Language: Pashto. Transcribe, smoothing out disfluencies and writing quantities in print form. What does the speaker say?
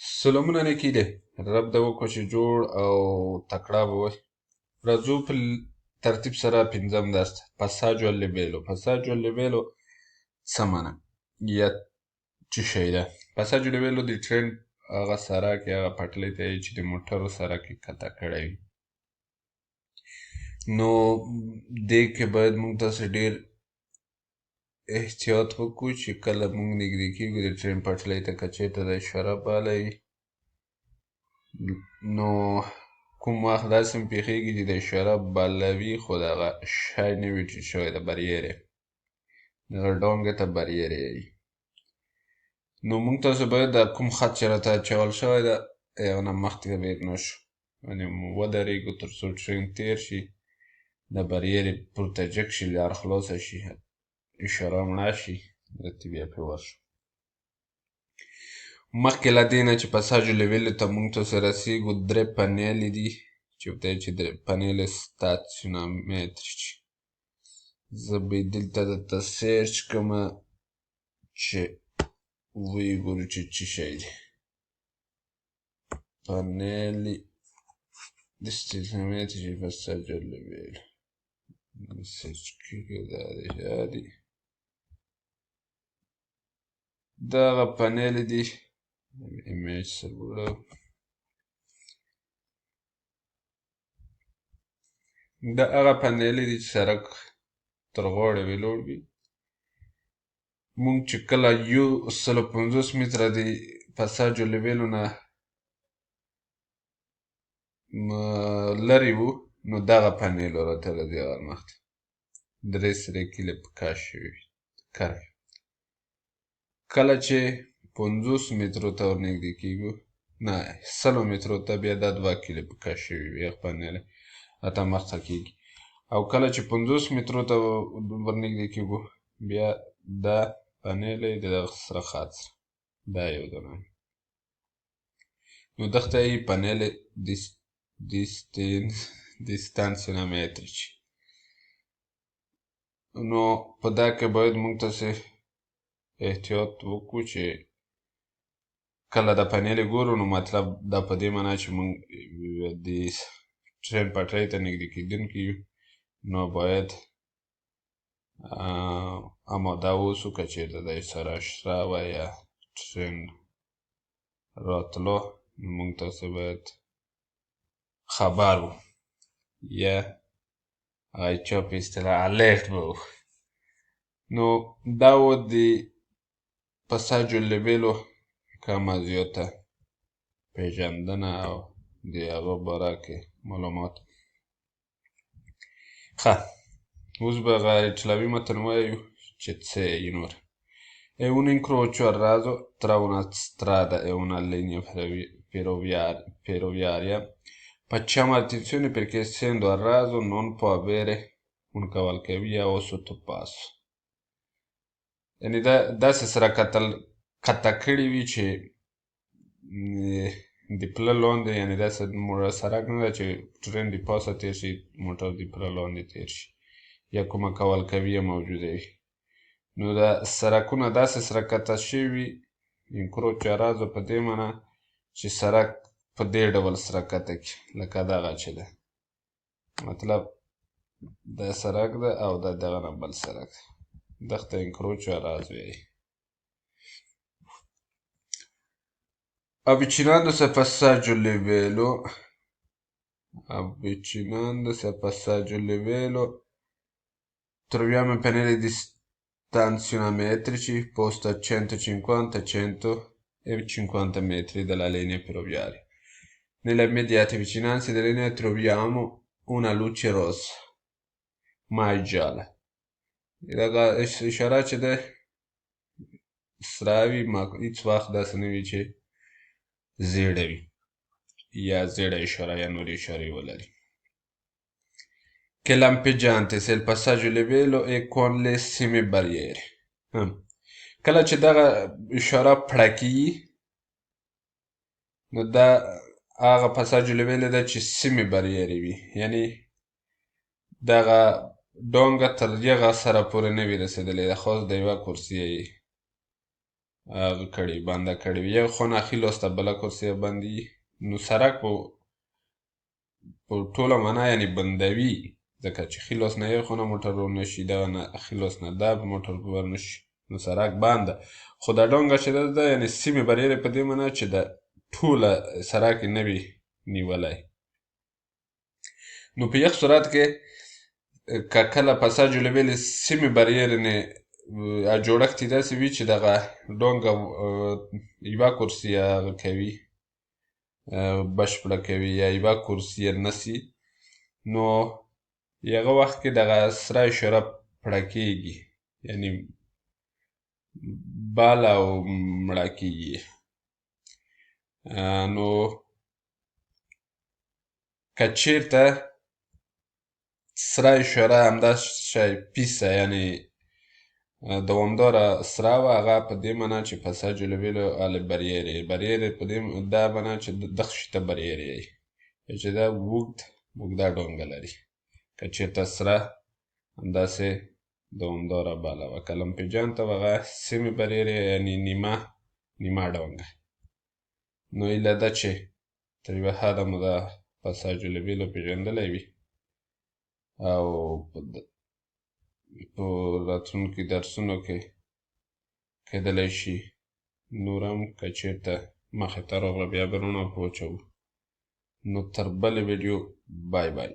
سلامونه نیکي دی رب دې وکړو چې جوړ او تکړه به وي. راځو په ترتیب سره پنځم درس ته. پاساجو لیبیلو. پاساجو لیبیلو څه معنی یا څه شی ده؟ پاساجو لیبیلو د ټرین هغه سرک یا هغه پټلۍ ته وایي چې د موټرو سرک یې کښته کړی وي. نو دې کې باید موږ تاسې ډېر احتیاط وکړو چې کله موږ نږدې کېږو د ټرین پټلۍ ته، که چېرته دا اشاره باله وي نو کوم وخت داسې هم پېښېږي چې د اشاره باله وي خو دغه شی نه وي ټیټ شوی، د بریر یې دغه ډانګې ته بریر یې وي. نو موږ تاسو باید د کوم خط چې راته اچول شوی ده هغه نه مخکې بېر نه شو، یعنې ودرېږو تر څو ټرین تېر شي، د بریر یې پورته جګ شي، لار خلاصه شي، اشاره مړه شي، راتې بیا پرې ورشو. مخکې له دې نه چې پاساجو لیبیلو ته موږ تاسې رسېږو، درې پنیلې دي چې ورته وایي چې درې پنیلې ستاسیونامتریچي. زه به یې دلته درته سرچ کړمه چې ویې ګورو چې څه شی دی. پنیلې د ستاسیونامتریچي پاساجو لیبیلو سرچ کېږي، دا دی دغه پنیلې دي. ایمیج سرور دا هغه پنیلې دي چې سرک تر غاړې ویلوړ وي. مونږ چې کله 150 متره د پاساجو لیبیلو نه لرې وو نو دغه پنیل راته راځي هغه مخته 3 سرې کیلې په کش شوي وي کرښې. کله چې 50 مترو ته ورنږدې کېږو، نه 100 مترو ته، بیا دا 2 کیلې په کش شوي وي هغه پنیلې راته مخته کېږي. او کله چې 50 مترو ته ورنږدې کېږو بیا دا پنیلې د دغه سره خط سره دا یو دانه نو دغه ته یې پنیلې دیستانسیونامتریچي. نو په دا کې باید موږ تاسې احتیاط وکړو چې کله دا پنیلې ګورو نو مطلب دا په دې معنا چې موږ د ټرین پټلۍ ته نږدې کېدونکي یو، نو باید آماده اوسو که چېرته د اشاره شته وه یا ټرین راتلو نو موږ تاسې باید خبر وو یا هغه چا په اصطلاح الرټ به وو. نو دا و د پاساجو لیبیلو کمه زیاته پیژندنه او د هغه باره کې معلومات. ښه، اوس به هغه ایټالوي متن ووایو چې څه یې نور. È un incrocio a raso tra una strada e una linea ferroviaria. Facciamo attenzione perché essendo a raso non può avere un cavalcavia o sottopasso. یعنې دا داسې سره قطع کړي وي چې د پله لاندې، یعنې داسې سرک نه ده چې ټرین د پاسه تېر شي موټر د پله لاندې تېر شي یا کومه کولکویه موجوده وي. نو دا سرکونه داسې سره قطع شوي وي انکروچو ا رازو په دې معنا چې سرک په دې ډول سره قطع کړي لکه دغه چې ده، مطلب دا سرک ده او دا دغه نه بل سرک ده، دغه ته incrocio a raso وایي. Avvicinandosi al passaggio livello troviamo i pannelli di stanzionametrici posto a 150-150 metri dalla linea ferroviaria. Nelle immediate vicinanze della linea troviamo una luce rossa mai gialla. دغه اشاره چې ده سره وي، هېڅ وخت داسې نه وي چې زیړه وي یا زیړه اشاره یا نورې اشارې ولري. Che lampeggiante se il passaggio livello è con le semibarriere. کله چې دغه اشاره پړه کېږي نو دا هغه پاساجو لیبیلو ده چې سیمې بریرې وي، یعنې دغه ډانګه تر یغه سره پورې نه وي رسېدلې ده، خاص د یوه کرسیه یې هغه کړي بنده کړي وي یو خونه اخي لوست ته بله کرسي بندي نو سرک په ټوله معنا یعنی بندوي ځکه چې ښي لاس نه یو خونه موټر ورنشي دغه نه ښي لاس نه دا موټر ورنشي نو سرک بند ده خو دا ډونګه چې ده یعنی سیمې بریرې په دې معنا چې د ټوله سرک یې نه وي نیولی نو په یک صورت کې که کله پاساژ لویل سیمې بریرې جوړښت یې داسې وي چې دغه ډونګه یوه کرسي هغه کوي بشپړه کوي یا یوه کرسي یې نسي نو یغه وخت کې دغه سره اشاره پړه کېږي یعنی باله او مړه کېږي نو که چېرته سره اشاره همدا شی پیسه یعنی دوامداره سره وه هغه په دې معنا چې پاساژ لویلو ال بریرې په دې دا معنا چې دغه شي ته بریرې چې دا اوږده ډونګه لري که چېرته سره همداسې دوامداره باله وه که لمپېجان ته هغه سیمې بریرې یعنې نیمه ډونګه نو ایله ده چې تر یوه حده مو دا پاساژ لویلو پېژندلی وي او په راتلونکي درسونو کې کیدلی شي نور هم که چېرته مخې ته راغله بیا به رڼا په وچوو نو تر بلې ویډیو بای بای